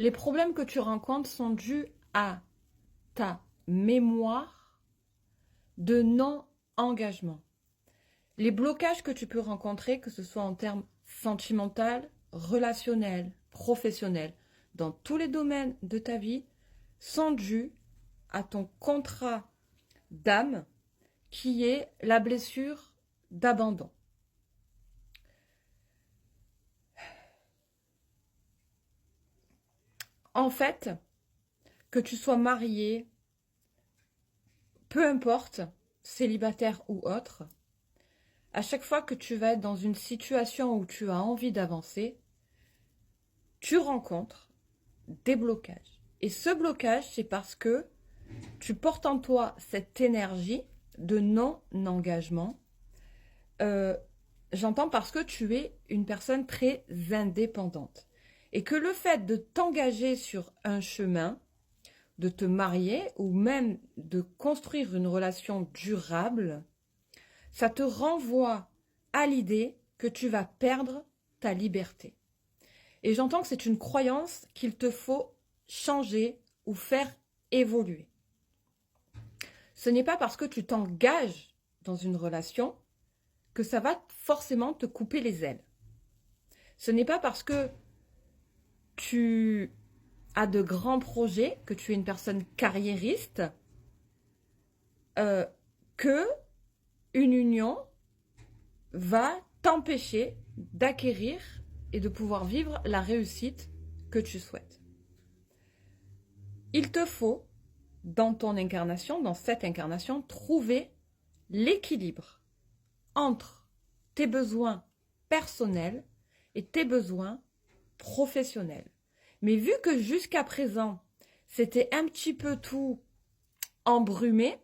Les problèmes que tu rencontres sont dus à ta mémoire de non-engagement. Les blocages que tu peux rencontrer, que ce soit en termes sentimental, relationnel, professionnel, dans tous les domaines de ta vie, sont dus à ton contrat d'âme qui est la blessure d'abandon. En fait, que tu sois marié, peu importe, célibataire ou autre, à chaque fois que tu vas être dans une situation où tu as envie d'avancer, tu rencontres des blocages. Et ce blocage, c'est parce que tu portes en toi cette énergie de non-engagement. J'entends parce que tu es une personne très indépendante. Et que le fait de t'engager sur un chemin, de te marier ou même de construire une relation durable, ça te renvoie à l'idée que tu vas perdre ta liberté. Et j'entends que c'est une croyance qu'il te faut changer ou faire évoluer. Ce n'est pas parce que tu t'engages dans une relation que ça va forcément te couper les ailes. Ce n'est pas parce que tu as de grands projets, que tu es une personne carriériste, que une union va t'empêcher d'acquérir et de pouvoir vivre la réussite que tu souhaites. Il te faut, dans ton incarnation, dans cette incarnation, trouver l'équilibre entre tes besoins personnels et tes besoins professionnels. Mais vu que jusqu'à présent, c'était un petit peu tout embrumé,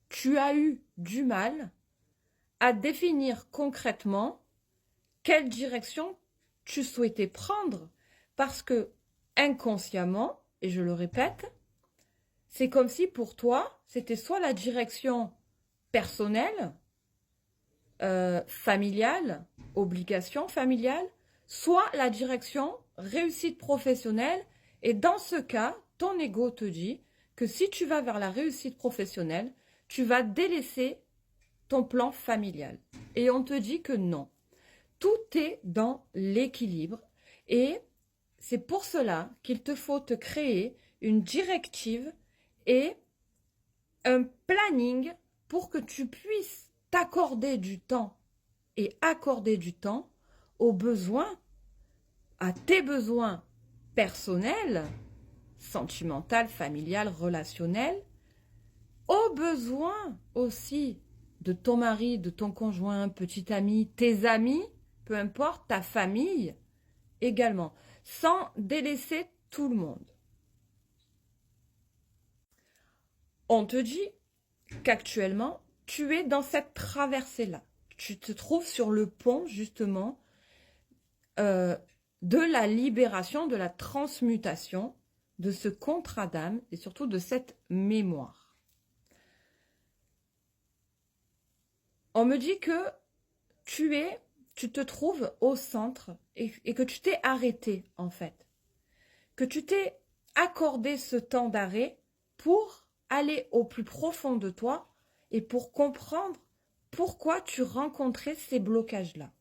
tu as eu du mal à définir concrètement quelle direction tu souhaitais prendre parce que inconsciemment, et je le répète, c'est comme si pour toi, c'était soit la direction personnelle, familiale, obligation familiale, soit la direction réussite professionnelle. Et dans ce cas, ton ego te dit que si tu vas vers la réussite professionnelle, tu vas délaisser ton plan familial. Et on te dit que non. Tout est dans l'équilibre. Et c'est pour cela qu'il te faut te créer une directive et un planning pour que tu puisses t'accorder du temps et accorder du temps aux besoins, à tes besoins personnels, sentimentaux, familial, relationnels, aux besoins aussi de ton mari, de ton conjoint, petit ami, tes amis, peu importe, ta famille également, sans délaisser tout le monde. On te dit qu'actuellement, tu es dans cette traversée-là. Tu te trouves sur le pont, justement, de la libération, de la transmutation de ce contrat d'âme et surtout de cette mémoire. On me dit que tu te trouves au centre et que tu t'es arrêté, en fait. Que tu t'es accordé ce temps d'arrêt pour aller au plus profond de toi et pour comprendre pourquoi tu rencontrais ces blocages-là.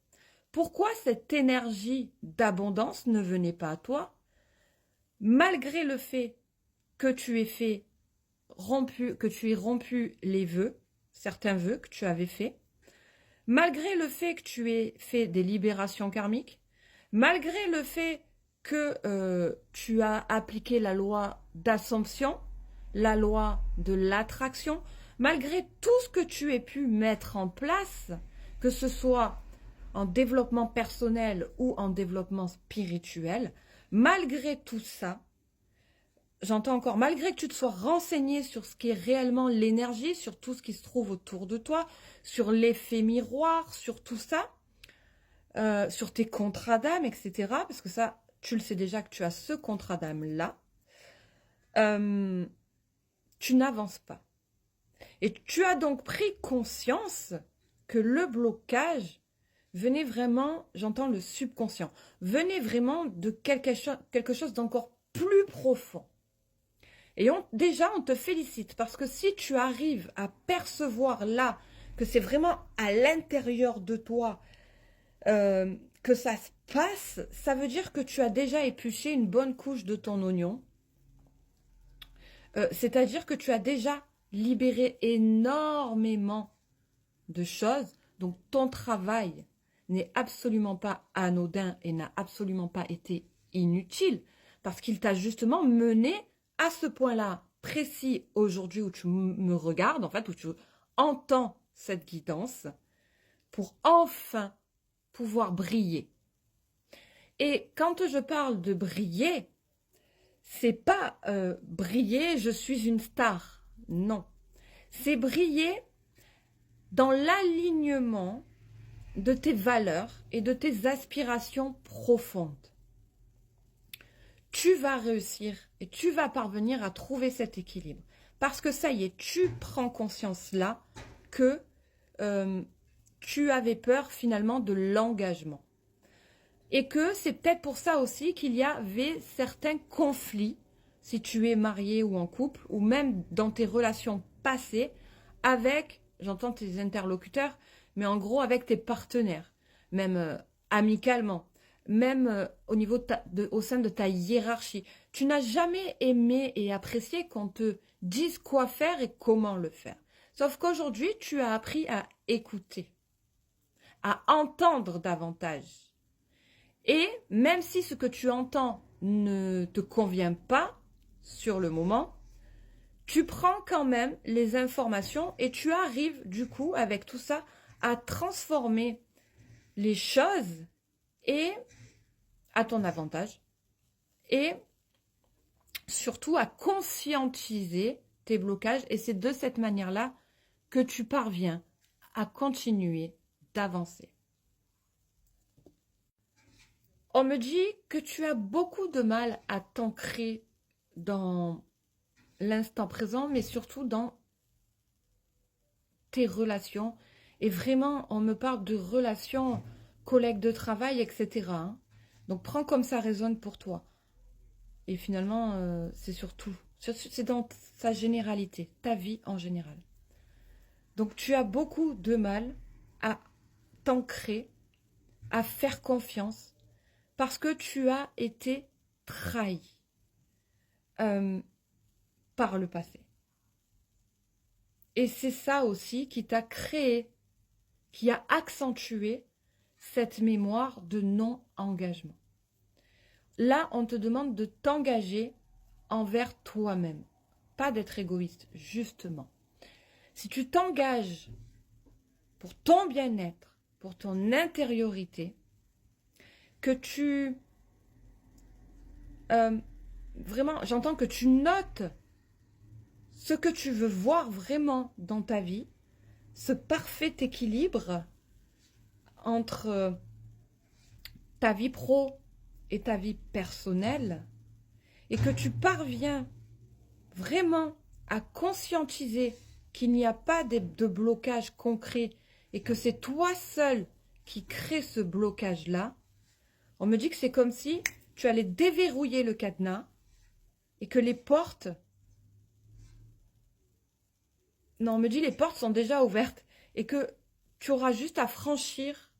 Pourquoi cette énergie d'abondance ne venait pas à toi, malgré le fait que tu aies rompu les vœux, certains vœux que tu avais faits, malgré le fait que tu aies fait des libérations karmiques, malgré le fait que tu as appliqué la loi d'Assomption, la loi de l'attraction, malgré tout ce que tu aies pu mettre en place, que ce soit en développement personnel ou en développement spirituel, malgré tout ça, j'entends encore, malgré que tu te sois renseigné sur ce qui est réellement l'énergie, sur tout ce qui se trouve autour de toi, sur l'effet miroir, sur tout ça, sur tes contrats d'âme, etc. Parce que ça, tu le sais déjà que tu as ce contrat d'âme-là. Tu n'avances pas. Et tu as donc pris conscience que le blocage venez vraiment, j'entends le subconscient, venez vraiment de quelque chose d'encore plus profond. Et déjà, on te félicite parce que si tu arrives à percevoir là que c'est vraiment à l'intérieur de toi que ça se passe, ça veut dire que tu as déjà épluché une bonne couche de ton oignon. C'est-à-dire que tu as déjà libéré énormément de choses. Donc ton travail n'est absolument pas anodin et n'a absolument pas été inutile parce qu'il t'a justement mené à ce point-là précis aujourd'hui où tu me regardes, en fait, où tu entends cette guidance pour enfin pouvoir briller. Et quand je parle de briller, c'est pas briller, je suis une star. Non. C'est briller dans l'alignement de tes valeurs et de tes aspirations profondes. Tu vas réussir et tu vas parvenir à trouver cet équilibre. Parce que ça y est, tu prends conscience là que tu avais peur finalement de l'engagement. Et que c'est peut-être pour ça aussi qu'il y avait certains conflits, si tu es marié ou en couple, ou même dans tes relations passées, avec, j'entends tes interlocuteurs, mais en gros avec tes partenaires, même amicalement, même au niveau au sein de ta hiérarchie. Tu n'as jamais aimé et apprécié qu'on te dise quoi faire et comment le faire. Sauf qu'aujourd'hui, tu as appris à écouter, à entendre davantage. Et même si ce que tu entends ne te convient pas sur le moment, tu prends quand même les informations et tu arrives du coup avec tout ça à transformer les choses et à ton avantage et surtout à conscientiser tes blocages. Et c'est de cette manière-là que tu parviens à continuer d'avancer. On me dit que tu as beaucoup de mal à t'ancrer dans l'instant présent, mais surtout dans tes relations. Et vraiment, on me parle de relations, collègues de travail, etc. Donc, prends comme ça résonne pour toi. Et finalement, c'est surtout, c'est dans sa généralité, ta vie en général. Donc, tu as beaucoup de mal à t'ancrer, à faire confiance, parce que tu as été trahi par le passé. Et c'est ça aussi qui t'a créé, qui a accentué cette mémoire de non-engagement. Là, on te demande de t'engager envers toi-même, pas d'être égoïste, justement. Si tu t'engages pour ton bien-être, pour ton intériorité, que tu... vraiment, j'entends que tu notes ce que tu veux voir vraiment dans ta vie, ce parfait équilibre entre ta vie pro et ta vie personnelle, et que tu parviens vraiment à conscientiser qu'il n'y a pas de blocage concret et que c'est toi seul qui crée ce blocage-là, on me dit que c'est comme si tu allais déverrouiller le cadenas et que les portes... Non, on me dit les portes sont déjà ouvertes et que tu auras juste à franchir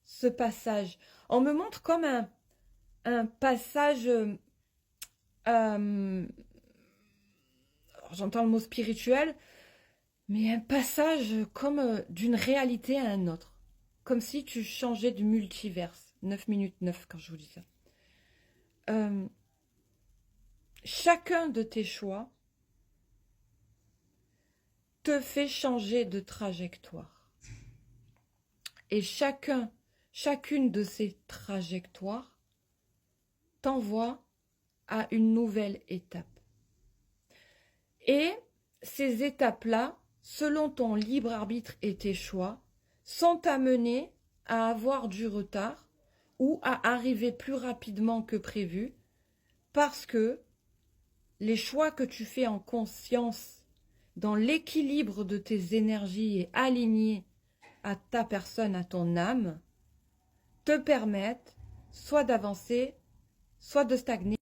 ce passage. On me montre comme un passage... j'entends le mot spirituel, mais un passage comme d'une réalité à un autre. Comme si tu changeais de multiverse. 9 minutes 9 quand je vous dis ça. Chacun de tes choix te fait changer de trajectoire. Et chacune de ces trajectoires t'envoie à une nouvelle étape. Et ces étapes-là, selon ton libre arbitre et tes choix, sont amenées à avoir du retard ou à arriver plus rapidement que prévu parce que les choix que tu fais en conscience, dans l'équilibre de tes énergies et alignés à ta personne, à ton âme, te permettent soit d'avancer, soit de stagner.